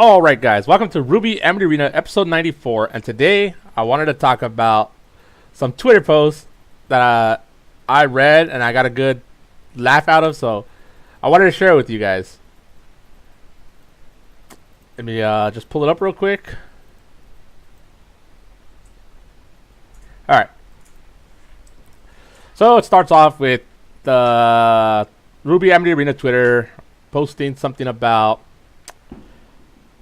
Alright guys, welcome to RWBY Amity Arena episode 94, and today I wanted to talk about some Twitter posts that I read and I got a good laugh out of, so I wanted to share it with you guys. Let me just pull it up real quick. Alright. So it starts off with the RWBY Amity Arena Twitter posting something about,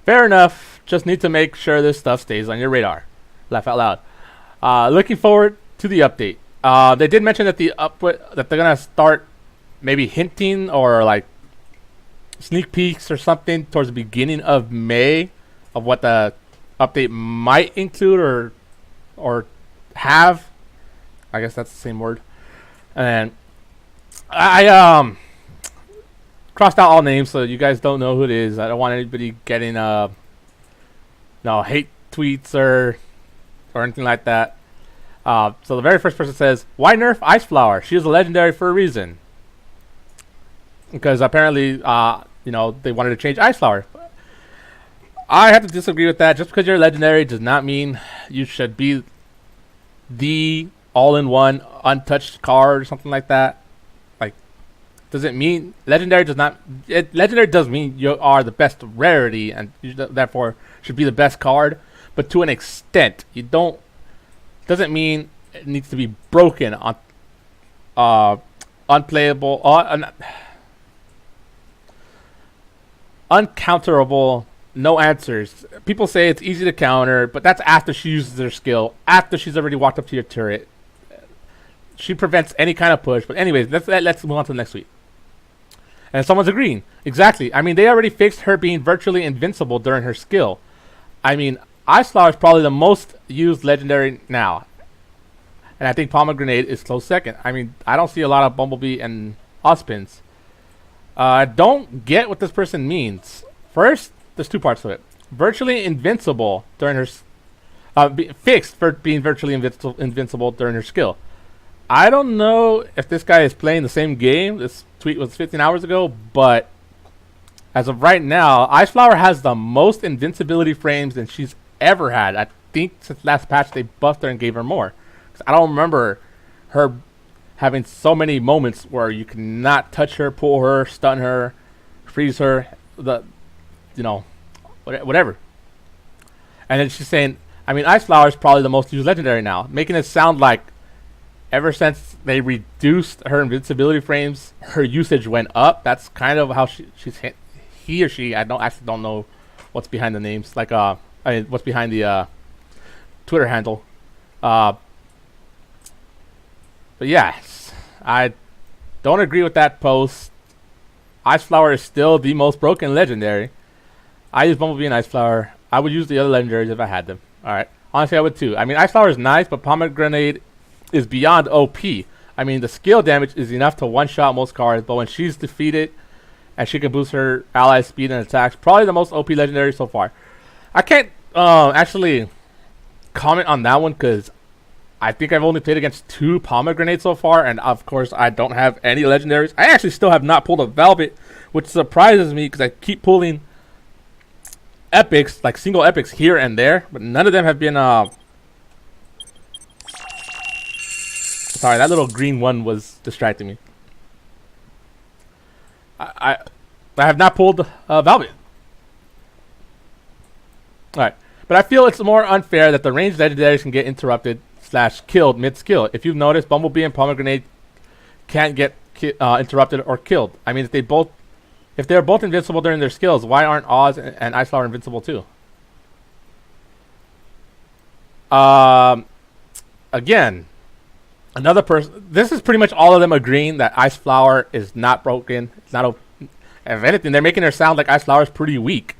fair enough, just need to make sure this stuff stays on your radar. Laugh out loud. Looking forward to the update. They did mention that that they're gonna start maybe hinting or like sneak peeks or something towards the beginning of May of what the update might include or have. I guess that's the same word. And I crossed out all names so you guys don't know who it is. I don't want anybody getting hate tweets or anything like that. So the very first person says, "Why nerf Ice Flower? She is a legendary for a reason." Because apparently, they wanted to change Ice Flower. I have to disagree with that. Just because you're legendary does not mean you should be the all-in-one untouched card or something like that. Doesn't mean legendary does not. Legendary does mean you are the best rarity and you therefore should be the best card, but to an extent. You don't. Doesn't mean it needs to be broken on unplayable, uncounterable, no answers. People say it's easy to counter, but that's after she uses their skill, after she's already walked up to your turret. She prevents any kind of push. But anyways, let's move on to the next tweet. And someone's agreeing. Exactly. I mean, they already fixed her being virtually invincible during her skill. I mean, Ice Flower is probably the most used legendary now. And I think Pomegranate is close second. I mean, I don't see a lot of Bumblebee and Ospins. I don't get what this person means. First, there's two parts to it. Virtually invincible during her... fixed for being virtually invincible during her skill. I don't know if this guy is playing the same game. This tweet was 15 hours ago, but as of right now, Ice Flower has the most invincibility frames than she's ever had. I think since last patch they buffed her and gave her more. 'Cause I don't remember her having so many moments where you cannot touch her, pull her, stun her, freeze her, whatever. And then she's saying, I mean, Ice Flower is probably the most used legendary now, making it sound like ever since they reduced her invincibility frames, her usage went up. That's kind of how he or she. I don't know what's behind the names. What's behind the Twitter handle. But yes, I don't agree with that post. Ice Flower is still the most broken legendary. I use Bumblebee and Ice Flower. I would use the other legendaries if I had them. All right, honestly, I would too. I mean, Ice Flower is nice, but Pomegranate is beyond OP. I mean, the skill damage is enough to one-shot most cards, but when she's defeated and she can boost her ally speed and attacks, probably the most OP legendary so far. I can't actually comment on that one because I think I've only played against 2 Pomegranates so far, and of course I don't have any legendaries. I actually still have not pulled a Velvet, which surprises me because I keep pulling epics, like single epics here and there, but none of them have been sorry, that little green one was distracting me. I have not pulled Velvet. Alright. But I feel it's more unfair that the ranged legendaries can get interrupted / killed mid-skill. If you've noticed, Bumblebee and Pomegranate can't get interrupted or killed. I mean, if they're both invincible during their skills, why aren't Oz and Ice Flower invincible too? Again, another person. This is pretty much all of them agreeing that Ice Flower is not broken. It's not. If anything, they're making her sound like Ice Flower is pretty weak.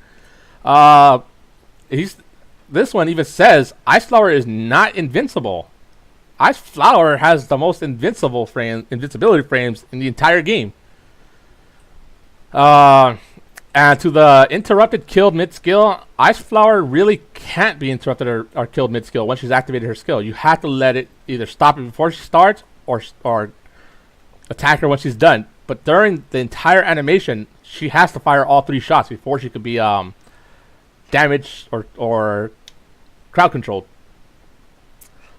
This one even says Ice Flower is not invincible. Ice Flower has the most invincibility frames in the entire game. And to the interrupted killed mid-skill, Ice Flower really can't be interrupted or killed mid-skill once she's activated her skill. You have to let it either stop it before she starts or attack her when she's done. But during the entire animation, she has to fire all 3 shots before she could be damaged or crowd controlled.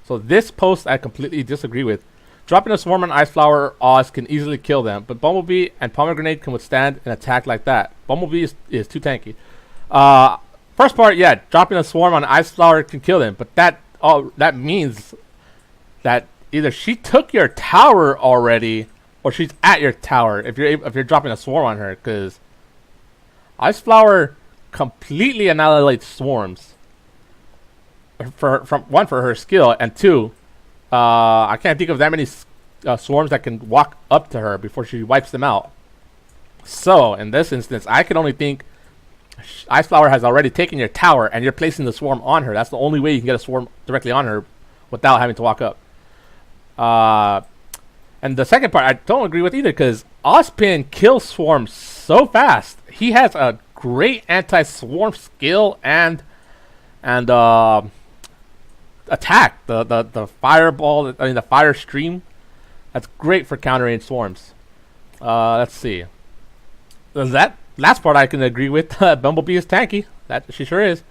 So this post I completely disagree with. Dropping a swarm on Ice Flower Oz can easily kill them, but Bumblebee and Pomegranate can withstand an attack like that. Bumblebee is too tanky. First part, yeah, dropping a swarm on Ice Flower can kill them, but that means that either she took your tower already, or she's at your tower. If you're dropping a swarm on her, because Ice Flower completely annihilates swarms. For her skill, and two, I can't think of that many swarms that can walk up to her before she wipes them out. So in this instance, I can only think Ice Flower has already taken your tower, and you're placing the swarm on her. That's the only way you can get a swarm directly on her without having to walk up. And the second part, I don't agree with either, because Ozpin kills swarms so fast. He has a great anti-swarm skill and attack. The fireball, I mean the fire stream, that's great for countering swarms. Let's see. That last part I can agree with. Bumblebee is tanky. That she sure is.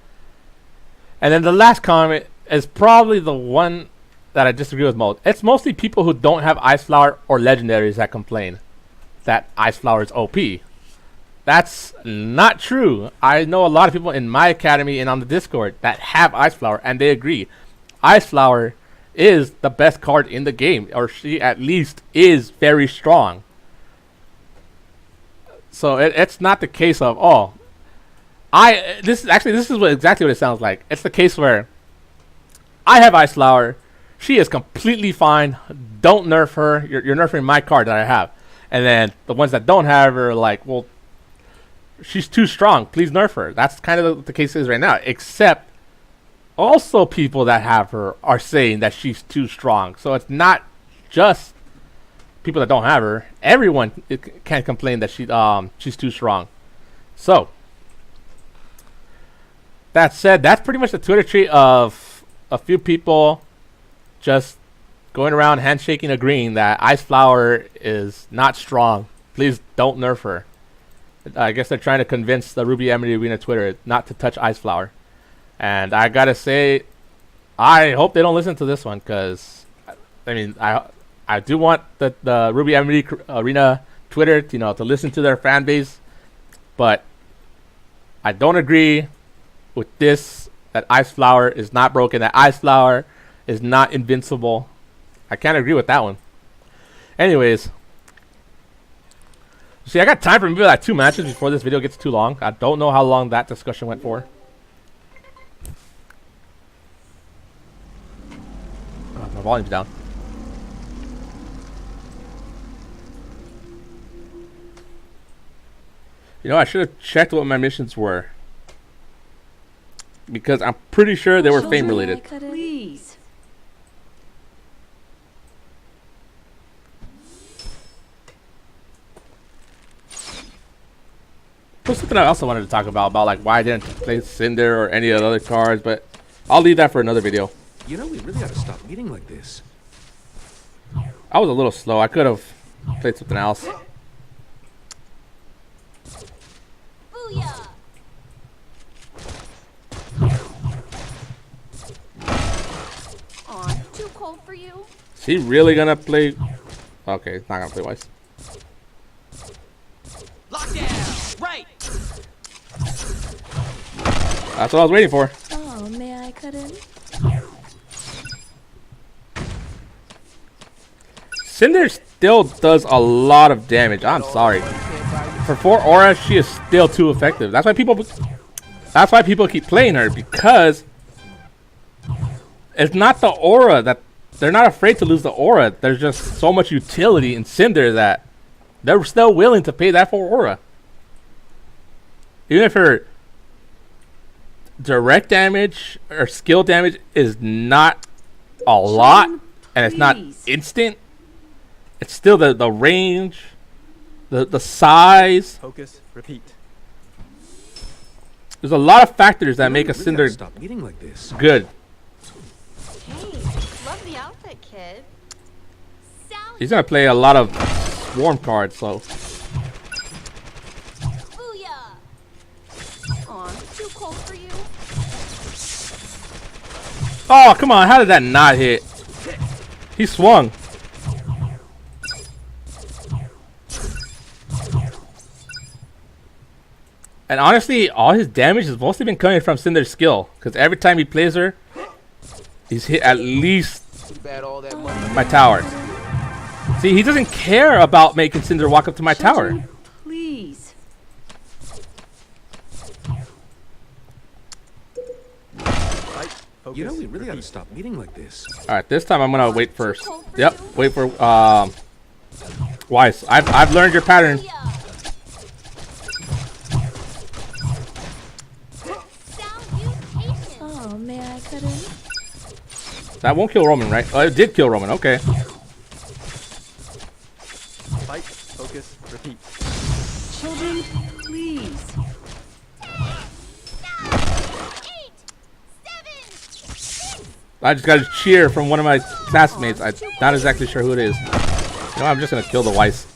And then the last comment is probably the one that I disagree with most. It's mostly people who don't have Ice Flower or legendaries that complain that Ice Flower is OP. That's not true. I know a lot of people in my academy and on the Discord that have Ice Flower, and they agree. Ice Flower is the best card in the game, or she at least is very strong. So it's not the case of this is exactly what it sounds like. It's the case where I have Ice Flower, she is completely fine. Don't nerf her. You're nerfing my card that I have, and then the ones that don't have her are like, well, she's too strong. Please nerf her. That's kind of what the case is right now. Except also people that have her are saying that she's too strong. So it's not just people that don't have her. Everyone can complain that she's too strong. So that said, that's pretty much the Twitter tweet of a few people just going around handshaking, agreeing that Ice Flower is not strong. Please don't nerf her. I guess they're trying to convince the RWBY Amity Arena Twitter not to touch Ice Flower. And I gotta say, I hope they don't listen to this one, because I mean, I do want the RWBY Amity Arena Twitter, to listen to their fan base, but I don't agree with this, that Ice Flower is not broken, that Ice Flower is not invincible. I can't agree with that one. Anyways, see, I got time for maybe like 2 matches before this video gets too long. I don't know how long that discussion went for. Oh, my volume's down. I should have checked what my missions were, because I'm pretty sure they were fame related. Please. There's something I also wanted to talk about like why I didn't play Cinder or any of the other cards, but I'll leave that for another video. We really ought to stop meeting like this. I was a little slow. I could have played something else. Booyah! Aw, too cold for you? Is he really gonna play? Okay, he's not gonna play Weiss. Lockdown! Right! That's what I was waiting for. Oh, may I cut in? Cinder still does a lot of damage. I'm sorry. For 4 aura, she is still too effective. That's why people keep playing her, because it's not the aura that they're not afraid to lose the aura. There's just so much utility in Cinder that they're still willing to pay that for aura. Even if her direct damage or skill damage is not a lot, and it's not instant, it's still the range, the size. Focus, repeat. There's a lot of factors that make a Cinder Stop eating like this. good. Hey, love the outfit, kid. He's gonna play a lot of swarm cards, so. Booyah! Aw, too cold for you? Oh, come on. How did that not hit? He swung. And honestly, all his damage has mostly been coming from Cinder's skill. Because every time he plays her, he's hit at least my tower. See, he doesn't care about making Cinder walk up to my tower. Please. You know, we really ought to stop meeting like this. Alright, this time I'm gonna wait first. Yep, wait for Weiss. I've learned your pattern. Oh, may I cut in? That won't kill Roman, right? Oh, it did kill Roman, okay. Fight, focus, repeat. Children, please. I just got a cheer from one of my classmates. I'm not exactly sure who it is. You know, I'm just gonna kill the Weiss.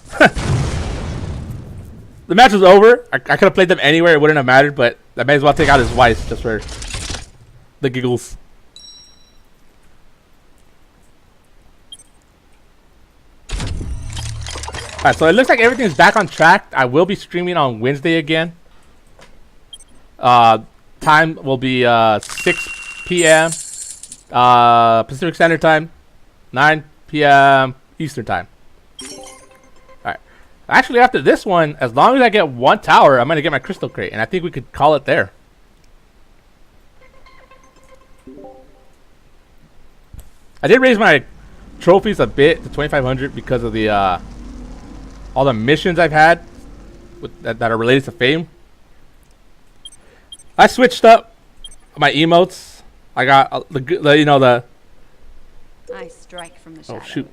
The match was over. I could have played them anywhere. It wouldn't have mattered, but I may as well take out his Weiss just for the giggles. Alright, so it looks like everything's back on track. I will be streaming on Wednesday again. Time will be 6 p.m. Pacific Standard Time, 9 p.m. Eastern Time. Alright. Actually, after this one, as long as I get one tower, I'm going to get my crystal crate. And I think we could call it there. I did raise my trophies a bit to 2,500 because of the all the missions I've had with, that are related to fame. I switched up my emotes. I got the I strike from the oh shadows. shoot!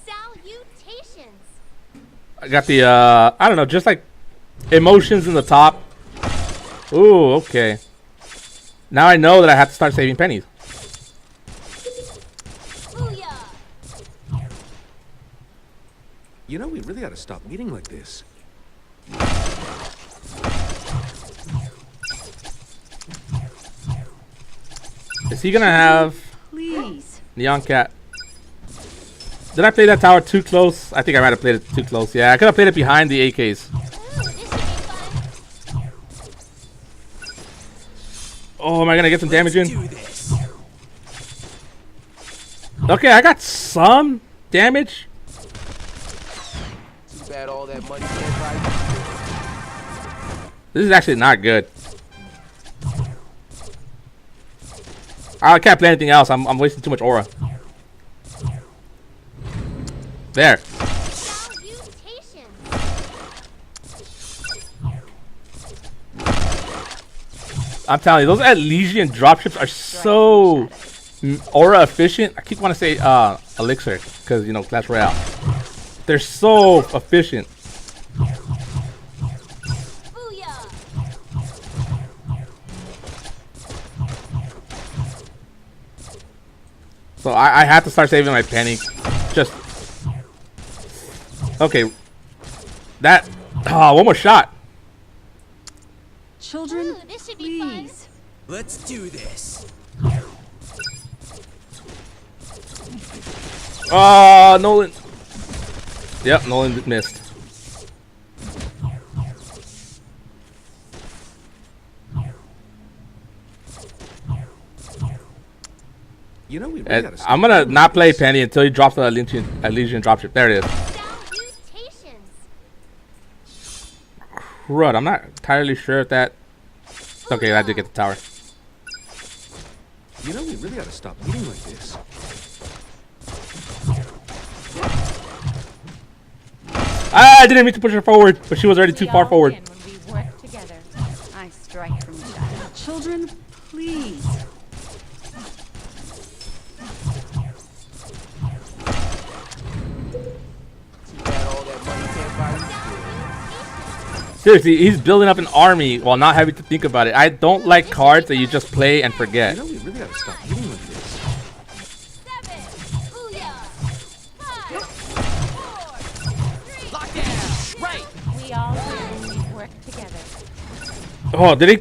Salutations. I got the I don't know, just like emotions in the top. Ooh, okay. Now I know that I have to start saving pennies. Booyah. You know, we really ought to stop meeting like this. Is he gonna have Please. Neon Cat? Did I play that tower too close? I think I might have played it too close. Yeah, I could have played it behind the AKs. Ooh, this should be fun. Oh, am I gonna get some damage in? Okay, I got some damage. Too bad all that money can't buy. This is actually not good. I can't play anything else. I'm wasting too much aura. There. Salutations. I'm telling you, those Elysian dropships are so aura efficient. I keep wanting to say elixir because you know Clash Royale. They're so efficient. Booyah. So I have to start saving my penny. Just okay. That one more shot. Children, ooh, this should be fun. Let's do this. Nolan. Yep, Nolan missed. You know, we really ought to stop I'm gonna meeting not like play this. penny until he drops the Elysian dropship. There it is. Salutations. Crud, I'm not entirely sure if that. Okay, I did get the tower. You know, we really ought to stop meeting like this. I didn't mean to push her forward, but she was already too far forward. When we work together. I strike from the shadows. Children, please. Too bad all that money can't buy. Seriously, he's building up an army while not having to think about it. I don't like cards that you just play and forget. You know, we really ought to stop meeting like this. 7. Booyah. 5. 4. 3. Lock down. Right. We all win when we work together. Oh, did he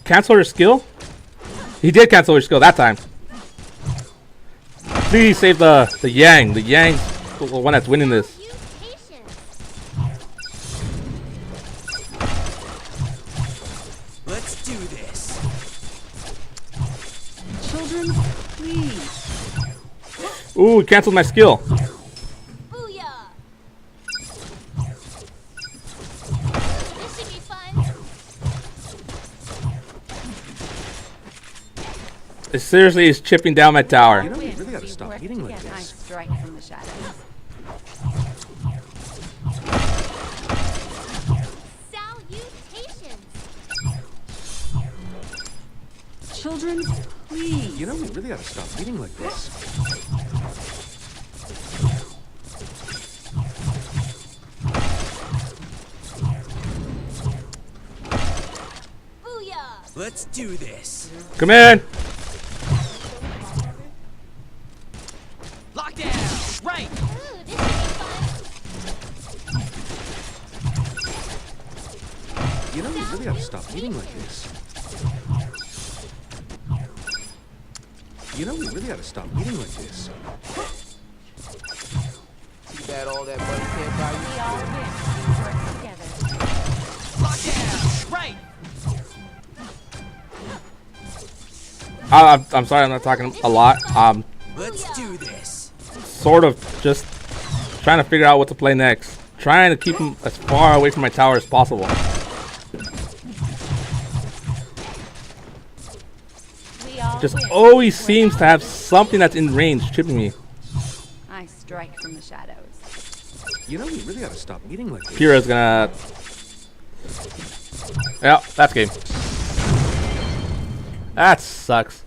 cancel her skill? He did cancel her skill that time. Please save the Yang. The Yang, the one that's winning this. Use patience. Let's do this. Children, please. Ooh, canceled my skill. Booyah. This should be fun. It seriously is chipping down my tower. You know, we really gotta stop eating like I this. strike from the shadows. Salutations. Children, please. You know, we really gotta stop eating like this. Booyah. Let's do this. Come in. Lockdown. Right. Ooh, this should be fun. You know, we really gotta stop eating like this. You know, we really gotta stop eating like this. Too bad all that money can't buy you. We all win. Work together. Lockdown. Right. I'm sorry, I'm not talking a lot. Let's do this. Sort of just trying to figure out what to play next. Trying to keep him as far away from my tower as possible. We all Just win. always seems to have something that's in range chipping me. I strike from the shadows. You know, we really gotta stop eating like this. Kira's gonna... Yeah, that's game. That sucks.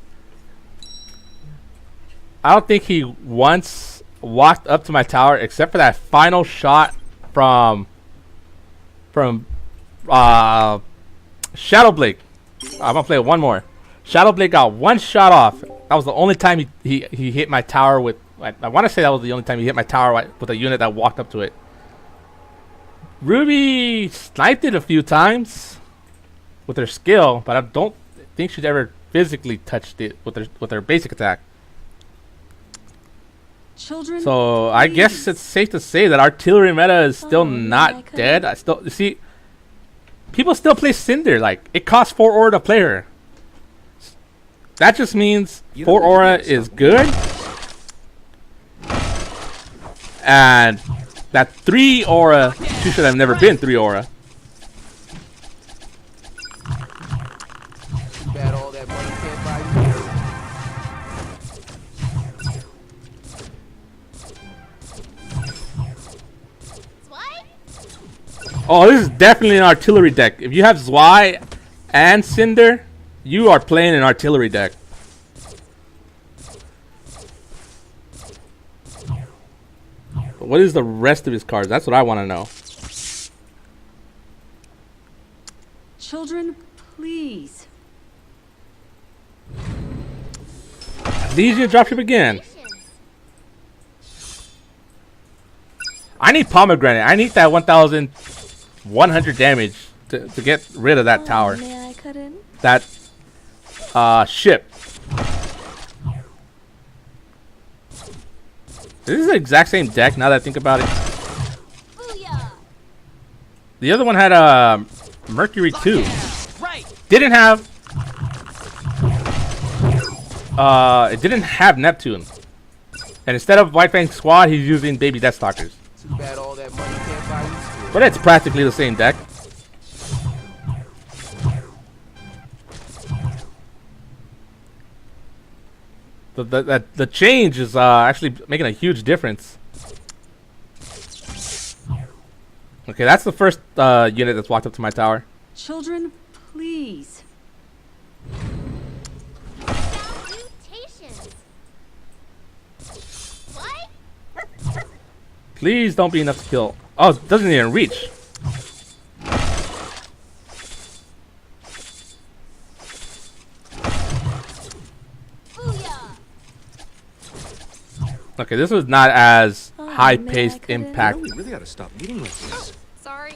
I don't think he once walked up to my tower except for that final shot from Shadow Blake. I'm gonna play one more. Shadow Blake got one shot off. That was the only time he hit my tower with. I want to say that was the only time he hit my tower with a unit that walked up to it. RWBY sniped it a few times with her skill, but I don't think she's ever physically touched it with her basic attack. Children, So I guess it's safe to say that artillery meta is still not dead. I still see people still play Cinder. Like, it costs 4 aura to play her. That just means You 4 know, aura is good, and that 3 aura, she should have never been 3 aura. Too bad all that money can't buy What? Oh, this is definitely an artillery deck. If you have Zwei and Cinder, you are playing an artillery deck. But what is the rest of his cards? That's what I want to know. children, please. Legion dropship again. Patience. I need pomegranate. I need that 1,100 damage to get rid of that tower. May I cut in? That ship. This is the exact same deck now that I think about it. Booyah. The other one had Mercury 2. Right. Didn't have it didn't have Neptune. And instead of White Fang Squad, he's using Baby Deathstalkers. Too bad all that money can't buy you skill. But it's practically the same deck. The change is actually making a huge difference. Okay, that's the first unit that's walked up to my tower. Children, please. Salutations. What? Please don't be enough to kill. Oh, it doesn't even reach. Booyah. Okay, this was not as Oh, high-paced man, I couldn't- impact. We really gotta stop eating like this. Sorry.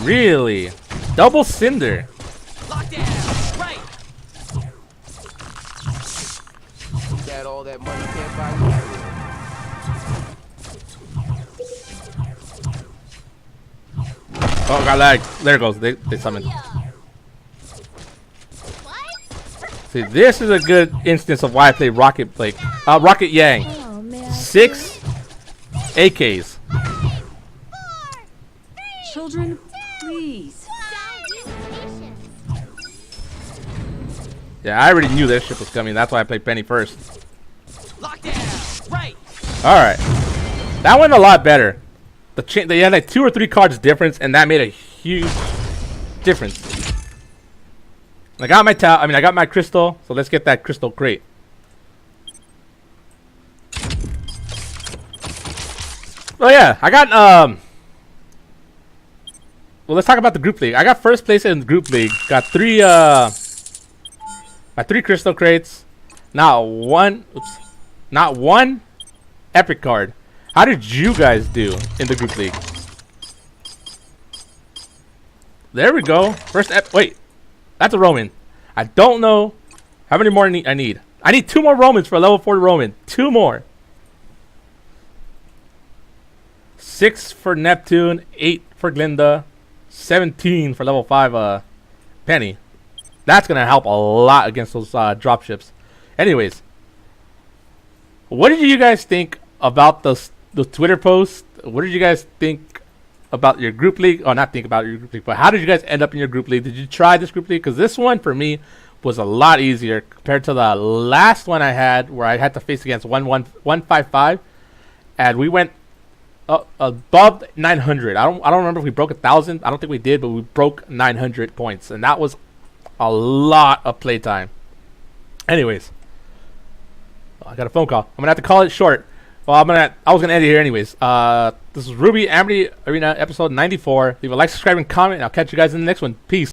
Really? Double Cinder. Lockdown. Right. Too bad all that money can't buy you freedom. Oh, got lag. There it goes. They summoned. Booyah. What? See, this is a good instance of why I play Rocket Rocket Yang. Oh man. 6 AKs. Children, please. Salutations. Yeah, I already knew this ship was coming. That's why I played Penny first. Lockdown. Right. All right, that went a lot better. They had like 2 or 3 cards difference, and that made a huge difference. I got my I got my crystal, so let's get that crystal crate. Oh yeah, I got well, let's talk about the group league. I got first place in the group league. Got 3 my 3 crystal crates. Not one epic card. How did you guys do in the group league? There we go. Wait, that's a Roman. I don't know how many more I need. I need 2 more Romans for a level 4 Roman. 2 more. 6 for Neptune, 8 for Glinda, 17 for level 5 Penny. That's gonna help a lot against those dropships. Anyways, what did you guys think about the Twitter post? What did you guys think about your group league? Oh, not think about your group league, but how did you guys end up in your group league? Did you try this group league? Because this one for me was a lot easier compared to the last one I had, where I had to face against 155, and we went above 900. I don't remember if we broke 1,000. I don't think we did, but we broke 900 points, and that was a lot of playtime. Anyways, I got a phone call. I'm gonna have to call it short. Well, I was gonna end it here anyways. This is RWBY Amity Arena episode 94. Leave a like, subscribe, and comment, and I'll catch you guys in the next one. Peace.